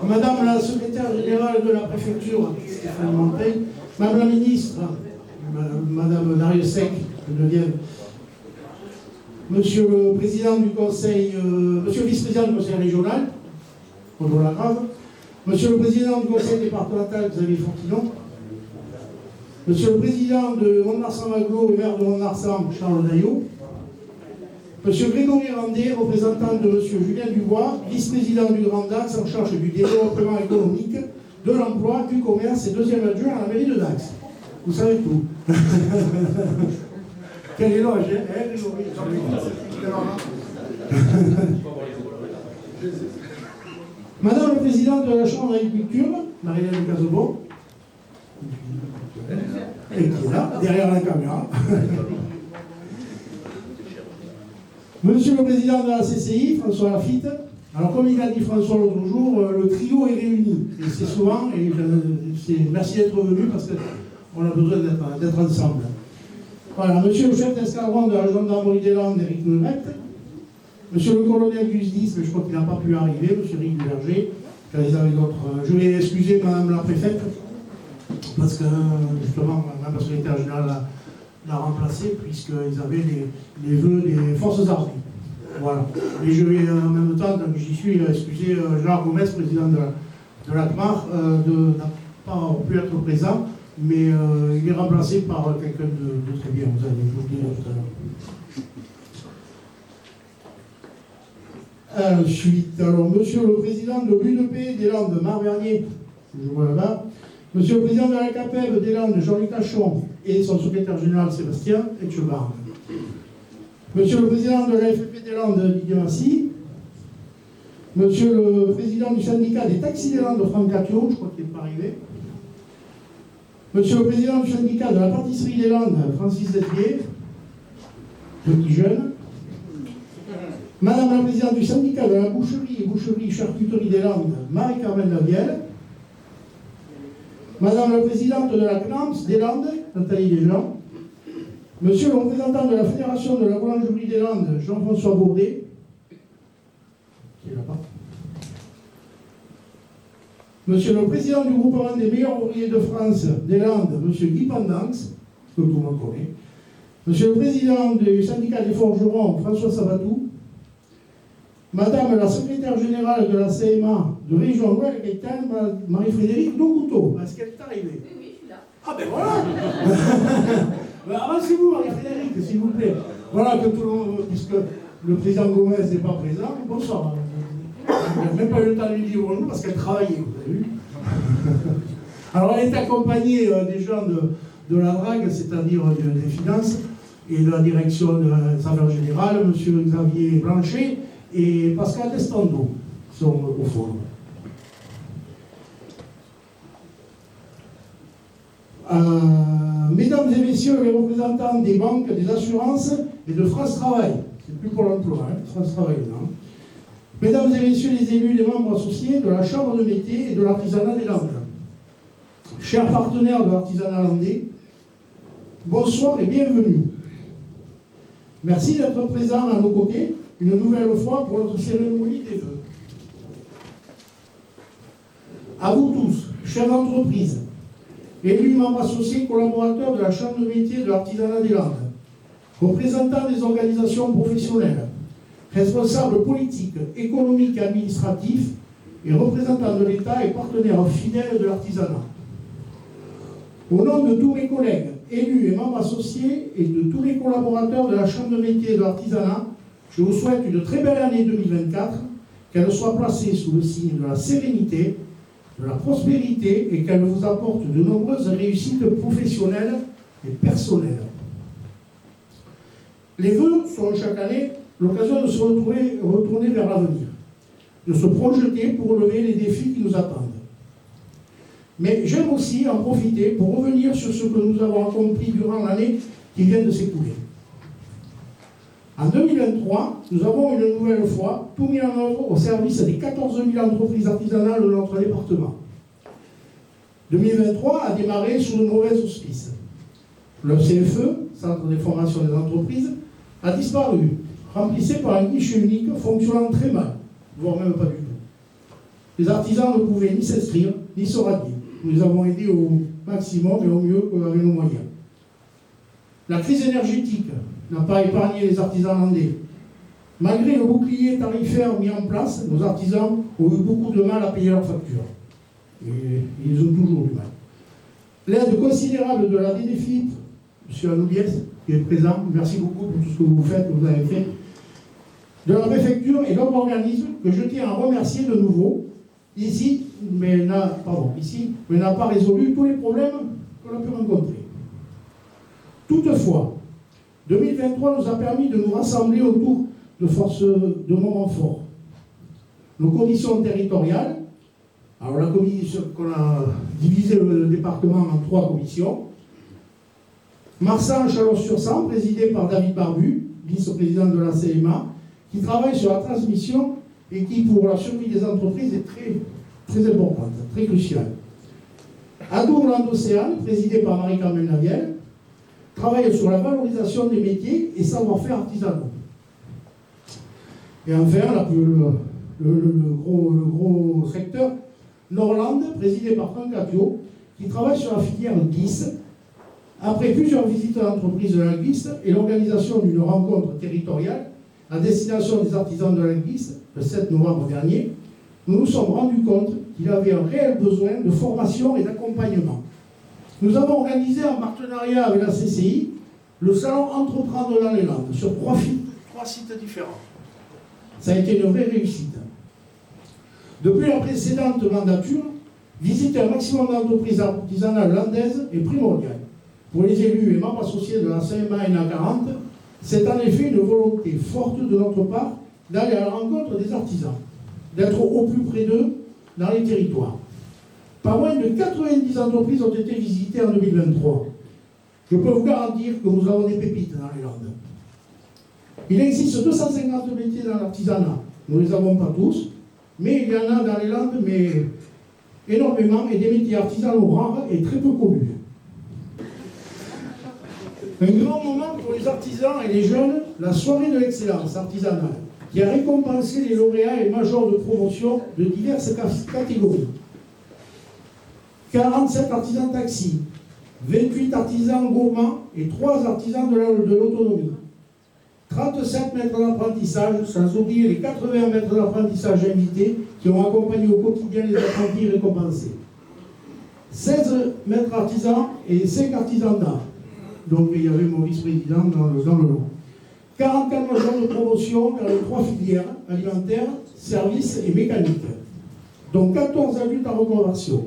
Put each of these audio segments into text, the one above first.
Madame la secrétaire générale de la préfecture, Stéphane Monteil, Madame la ministre, Madame Dariussec, Monsieur le président du conseil, Monsieur le vice-président du conseil régional, Audrey Lagrave, Monsieur le président du conseil départemental, Xavier Fortinon, Monsieur le président de Mont-de-Marsan-Maglo et maire de Mont-de-Marsan, Charles Daillot, Monsieur Grégory Randé, représentant de Monsieur Julien Dubois, vice-président du Grand Dax en charge du développement économique, de l'emploi, du commerce et deuxième adjoint à la mairie de Dax. Vous savez tout. Quel éloge, hein, Grégory? Madame la présidente de la Chambre d'agriculture, Marie-Hélène Cazobon, et qui est là, derrière la caméra. Monsieur le président de la CCI, François Lafitte. Alors, comme il a dit François l'autre jour, le trio est réuni. Et c'est souvent, et merci d'être venu parce qu'on a besoin d'être ensemble. Voilà, monsieur le chef d'escadron de la gendarmerie des Landes, Éric Lemet. Monsieur le colonel du SDIS, mais je crois qu'il n'a pas pu arriver, monsieur Rick Duverger, car ils avaient d'autres. Je vais excuser madame la préfète, parce que justement, madame la secrétaire générale l'a remplacé, puisqu'ils avaient les vœux des forces armées. Voilà. Et je vais en même temps, tant que j'y suis, excuser Gérard Gomez, président de la CMAR, n'a pas pu être présent, mais il est remplacé par quelqu'un de très bien, vous allez vous le dire tout à l'heure. Ensuite, alors, monsieur le président de l'UDP des Landes, Marc Bernier, je vois là-bas, monsieur le président de la CAPEB des Landes, Jean-Luc Tachon, et son secrétaire général, Sébastien Etchebarn. Monsieur le président de la FFP des Landes, Didier Massy. Monsieur le président du syndicat des taxis des Landes, Franck Catio, je crois qu'il n'est pas arrivé. Monsieur le président du syndicat de la pâtisserie des Landes, Francis Desbier, petit jeune. Madame la présidente du syndicat de la boucherie et boucherie-charcuterie des Landes, Marie-Carmen Lavielle. Madame la présidente de la CNAMS des Landes, Nathalie Desjean. Monsieur le représentant de la Fédération de la boulangerie des Landes, Jean-François Bourdet, qui est là-bas. Monsieur le président du groupement des meilleurs ouvriers de France des Landes, monsieur Guy Pendance, que tout le monde connaît. Monsieur le président du syndicat des forgerons, François Sabatou. Madame la secrétaire générale de la CMA de région Nouvelle-Aquitaine, Marie-Frédérique Doucouteau. Est-ce qu'elle est arrivée? Oui, je suis là. Ah ben voilà. Avancez-vous, Marie-Frédérique, s'il vous plaît. Voilà que tout le monde, puisque le président Gomez n'est pas présent, bonsoir. Il n'a même pas eu le temps de lui dire bonjour parce qu'elle travaillait, vous avez vu. Alors elle est accompagnée des gens de la drague, c'est-à-dire des finances, et de la direction des affaires générales, M. Xavier Blanchet et Pascal Destando sont au fond. Mesdames et messieurs les représentants des banques, des assurances et de France Travail, c'est plus pour l'emploi, hein, France Travail, non. Mesdames et messieurs les élus, les membres associés de la Chambre de métier et de l'artisanat des Landes, chers partenaires de l'artisanat landais, bonsoir et bienvenue. Merci d'être présents à nos côtés une nouvelle fois pour notre cérémonie des vœux. À vous tous, chefs d'entreprise, élus, membres associés, collaborateurs de la Chambre de métier de l'artisanat des Landes, représentants des organisations professionnelles, responsables politiques, économiques et administratifs, et représentants de l'État et partenaires fidèles de l'artisanat. Au nom de tous mes collègues, élus et membres associés, et de tous les collaborateurs de la Chambre de métier de l'artisanat, je vous souhaite une très belle année 2024, qu'elle soit placée sous le signe de la sérénité, de la prospérité et qu'elle vous apporte de nombreuses réussites professionnelles et personnelles. Les vœux sont chaque année l'occasion de se retourner vers l'avenir, de se projeter pour relever les défis qui nous attendent. Mais j'aime aussi en profiter pour revenir sur ce que nous avons accompli durant l'année qui vient de s'écouler. En 2023, nous avons une nouvelle fois tout mis en œuvre au service des 14 000 entreprises artisanales de notre département. 2023 a démarré sous de mauvais auspices. Le CFE, Centre de formation des entreprises, a disparu, remplissé par un guichet unique fonctionnant très mal, voire même pas du tout. les artisans ne pouvaient ni s'inscrire, ni se rallier. Nous les avons aidés au maximum et au mieux avec nos moyens. La crise énergétique n'a pas épargné les artisans landais. Malgré le bouclier tarifaire mis en place, nos artisans ont eu beaucoup de mal à payer leurs factures. Et ils ont toujours du mal. L'aide considérable de la DDFIP, M. Anouliès, qui est présent, merci beaucoup pour tout ce que vous faites, que vous avez fait, de la préfecture et d'autres organismes que je tiens à remercier de nouveau, ici, mais n'a pas résolu tous les problèmes qu'on a pu rencontrer. Toutefois, 2023 nous a permis de nous rassembler autour de moments forts. Nos commissions territoriales, alors la commission qu'on a divisé le département en 3 commissions, Marsan-Chalosse-sur-Sang, présidé par David Barbu, vice-président de la CMA, qui travaille sur la transmission et qui, pour la survie des entreprises, est très, très importante, très cruciale. Adour-Land-Océane, présidé par Marie-Carmen Lavielle, travaille sur la valorisation des métiers et savoir-faire artisanaux. Et enfin, le gros secteur, Norland, présidé par Franck Capio, qui travaille sur la filière glisse. Après plusieurs visites d'entreprises de la glisse et l'organisation d'une rencontre territoriale à destination des artisans de la glisse le 7 novembre dernier, nous nous sommes rendus compte qu'il avait un réel besoin de formation et d'accompagnement. Nous avons organisé en partenariat avec la CCI le salon Entreprendre dans les Landes sur 3 sites différents. Ça a été une vraie réussite. Depuis la précédente mandature, visiter un maximum d'entreprises artisanales landaises est primordial. Pour les élus et membres associés de la CMA et NA40, c'est en effet une volonté forte de notre part d'aller à la rencontre des artisans, d'être au plus près d'eux dans les territoires. Pas moins de 90 entreprises ont été visitées en 2023. Je peux vous garantir que nous avons des pépites dans les Landes. Il existe 250 métiers dans l'artisanat. Nous ne les avons pas tous, mais il y en a dans les Landes, mais énormément, et des métiers artisanaux rares et très peu connus. Un grand moment pour les artisans et les jeunes, la soirée de l'excellence artisanale, qui a récompensé les lauréats et majors de promotion de diverses catégories. 47 artisans taxis, 28 artisans gourmands et 3 artisans de l'autonomie. 37 maîtres d'apprentissage, sans oublier les 80 maîtres d'apprentissage invités qui ont accompagné au quotidien les apprentis récompensés. 16 maîtres artisans et 5 artisans d'art. Donc il y avait mon vice-président dans le lot. 44 majors de promotion dans les 3 filières, alimentaire, services et mécanique. Donc 14 adultes en reconversion.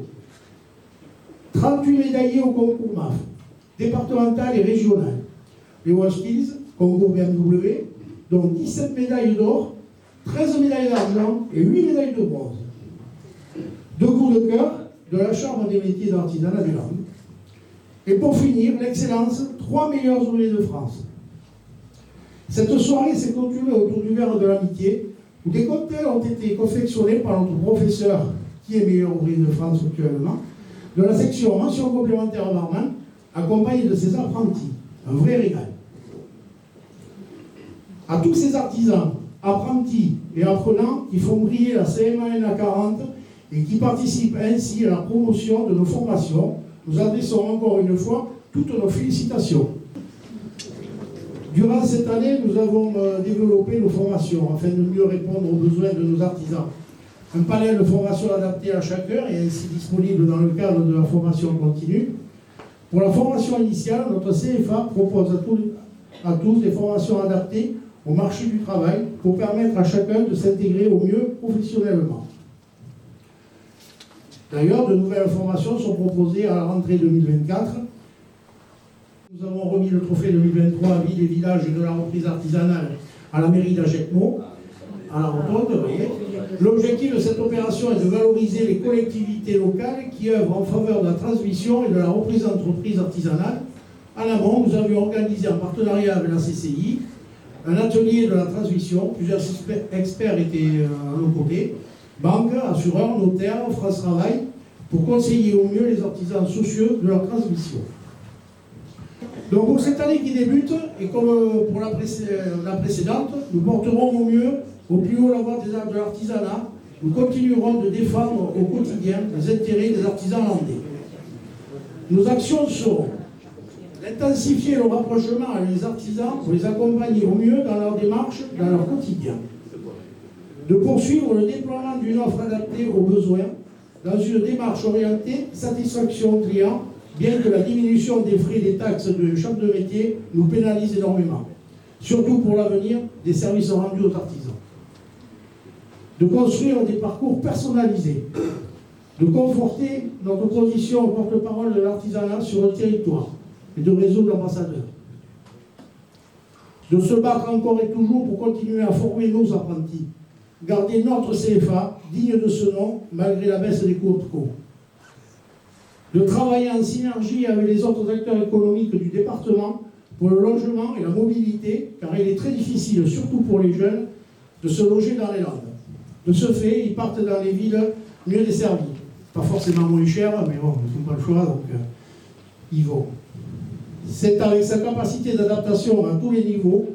38 médaillés au concours MAF, départemental et régional. Les WashKills, concours BMW, donc 17 médailles d'or, 13 médailles d'argent et 8 médailles de bronze. 2 coups de cœur de la Chambre des métiers d'artisanat des Landes. Et pour finir, l'excellence, 3 meilleurs ouvriers de France. Cette soirée s'est clôturée autour du verre de l'amitié, où des cocktails ont été confectionnés par notre professeur, qui est meilleur ouvrier de France actuellement, de la section mention complémentaire barman, accompagné de ses apprentis. Un vrai régal. À tous ces artisans, apprentis et apprenants qui font briller la CMA NA40 et qui participent ainsi à la promotion de nos formations, nous adressons encore une fois toutes nos félicitations. Durant cette année, nous avons développé nos formations afin de mieux répondre aux besoins de nos artisans. Un panel de formation adapté à chaque heure est ainsi disponible dans le cadre de la formation continue. Pour la formation initiale, notre CFA propose à tous des formations adaptées au marché du travail pour permettre à chacun de s'intégrer au mieux professionnellement. D'ailleurs, de nouvelles formations sont proposées à la rentrée 2024. Nous avons remis le trophée 2023 à Ville et Village et de la reprise artisanale à la mairie d'Ajacmo, à la rotonde, vous voyez. L'objectif de cette opération est de valoriser les collectivités locales qui œuvrent en faveur de la transmission et de la reprise d'entreprises artisanales. En amont, nous avions organisé en partenariat avec la CCI un atelier de la transmission. Plusieurs experts étaient à nos côtés. Banques, assureurs, notaires, France Travail, pour conseiller au mieux les artisans soucieux de leur transmission. Donc pour cette année qui débute, et comme pour la précédente, nous porterons au mieux, au plus haut la voix de l'artisanat, nous continuerons de défendre au quotidien les intérêts des artisans landais. Nos actions seront d'intensifier le rapprochement avec les artisans pour les accompagner au mieux dans leur démarche, dans leur quotidien. De poursuivre le déploiement d'une offre adaptée aux besoins dans une démarche orientée satisfaction client, bien que la diminution des frais et des taxes de chambre de métier nous pénalise énormément, surtout pour l'avenir des services rendus aux artisans. De construire des parcours personnalisés, de conforter notre position au porte-parole de l'artisanat sur le territoire et de réseau d'ambassadeurs. De se battre encore et toujours pour continuer à former nos apprentis, garder notre CFA digne de ce nom malgré la baisse des coûts de co. De travailler en synergie avec les autres acteurs économiques du département pour le logement et la mobilité, car il est très difficile, surtout pour les jeunes, de se loger dans les Landes. De ce fait, ils partent dans les villes mieux desservies. Pas forcément moins chères, mais bon, ils n'ont pas le choix, donc ils vont. C'est avec sa capacité d'adaptation à tous les niveaux,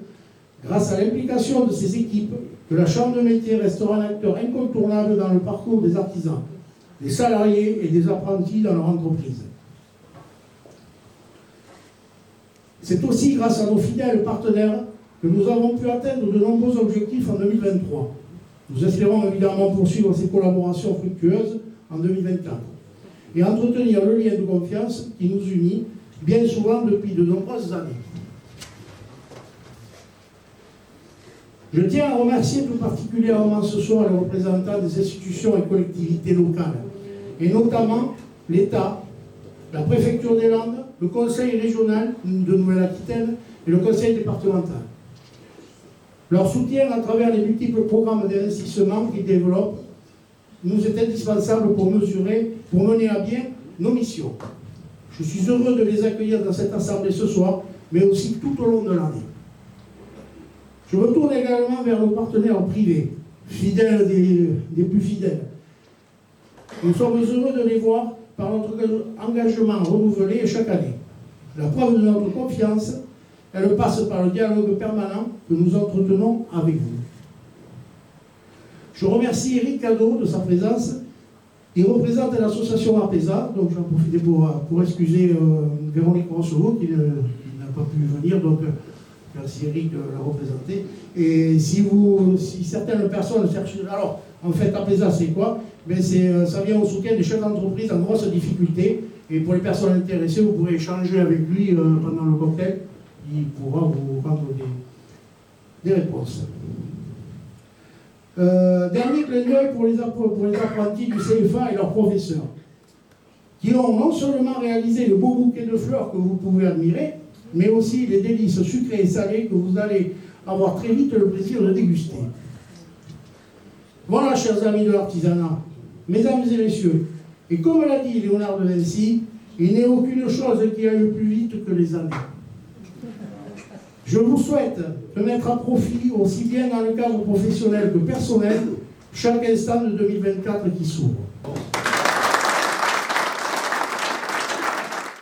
grâce à l'implication de ces équipes, que la Chambre de métier restera un acteur incontournable dans le parcours des artisans, des salariés et des apprentis dans leur entreprise. C'est aussi grâce à nos fidèles partenaires que nous avons pu atteindre de nombreux objectifs en 2023. Nous espérons évidemment poursuivre ces collaborations fructueuses en 2024 et entretenir le lien de confiance qui nous unit bien souvent depuis de nombreuses années. Je tiens à remercier tout particulièrement ce soir les représentants des institutions et collectivités locales, et notamment l'État, la préfecture des Landes, le conseil régional de Nouvelle-Aquitaine et le conseil départemental. Leur soutien à travers les multiples programmes d'investissement qu'ils développent nous est indispensable pour mener à bien nos missions. Je suis heureux de les accueillir dans cette assemblée ce soir, mais aussi tout au long de l'année. Je me tourne également vers nos partenaires privés, fidèles des plus fidèles. Nous sommes heureux de les voir par notre engagement renouvelé chaque année. La preuve de notre confiance, elle passe par le dialogue permanent que nous entretenons avec vous. Je remercie Eric Cadeau de sa présence. Il représente l'association APESA, donc j'en profite pour excuser Véronique Rousseau qui n'a pas pu venir, donc merci Eric de la représenter. Et si certaines personnes cherchent... Alors, en fait, APESA, c'est quoi? Ça vient au soutien des chefs d'entreprise en grosse difficulté. Et pour les personnes intéressées, vous pourrez échanger avec lui pendant le cocktail. Il pourra vous rendre des réponses. Dernier clin d'œil pour les apprentis du CFA et leurs professeurs, qui ont non seulement réalisé le beau bouquet de fleurs que vous pouvez admirer, mais aussi les délices sucrées et salées que vous allez avoir très vite le plaisir de déguster. Voilà, chers amis de l'artisanat, mesdames et messieurs, et comme l'a dit Léonard de Vinci, il n'est aucune chose qui aille plus vite que les années. Je vous souhaite de mettre à profit, aussi bien dans le cadre professionnel que personnel, chaque instant de 2024 qui s'ouvre.